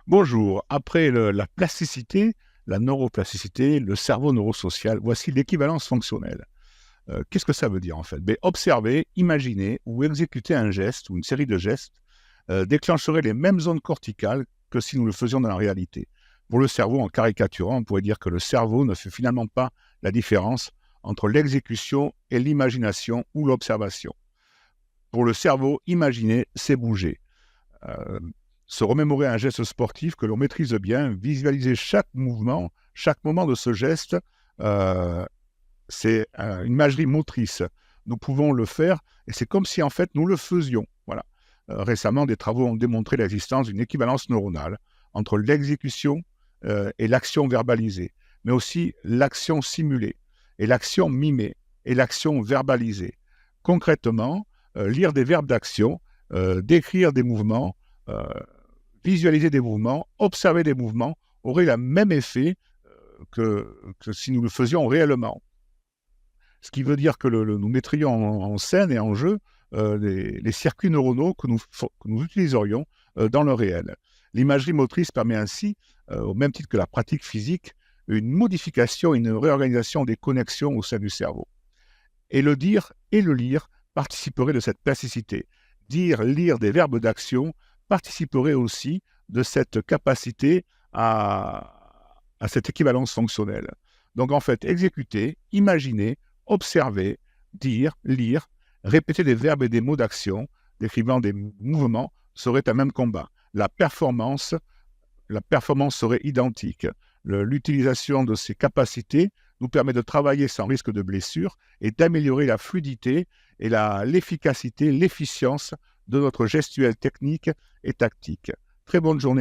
Bonjour, après la plasticité, la neuroplasticité, le cerveau neurosocial, voici l'équivalence fonctionnelle. Qu'est-ce que ça veut dire en fait? Observer, imaginer ou exécuter un geste ou une série de gestes déclencherait les mêmes zones corticales que si nous le faisions dans la réalité. Pour le cerveau, en caricaturant, on pourrait dire que le cerveau ne fait finalement pas la différence entre l'exécution et l'imagination ou l'observation. Pour le cerveau, imaginer, c'est bouger. Euh, Se remémorer un geste sportif que l'on maîtrise bien, visualiser chaque mouvement, chaque moment de ce geste, euh, c'est une imagerie motrice. Nous pouvons le faire et c'est comme si en fait nous le faisions. Voilà. Récemment, des travaux ont démontré l'existence d'une équivalence neuronale entre l'exécution et l'action verbalisée, mais aussi l'action simulée et l'action mimée et l'action verbalisée. Concrètement, lire des verbes d'action, décrire des mouvements, euh, visualiser des mouvements, observer des mouvements aurait le même effet que si nous le faisions réellement. Ce qui veut dire que nous mettrions en scène et en jeu les circuits neuronaux que nous utiliserions dans le réel. L'imagerie motrice permet ainsi, au même titre que la pratique physique, une modification et une réorganisation des connexions au sein du cerveau. Et le dire et le lire participeraient de cette plasticité. Dire, lire des verbes d'action participerait aussi de cette capacité à cette équivalence fonctionnelle. Donc en fait, exécuter, imaginer, observer, dire, lire, répéter des verbes et des mots d'action, décrivant des mouvements, serait un même combat. La performance serait identique. L'utilisation de ces capacités nous permet de travailler sans risque de blessure et d'améliorer la fluidité et l'efficacité, l'efficience de notre gestuelle technique et tactique. Très bonne journée.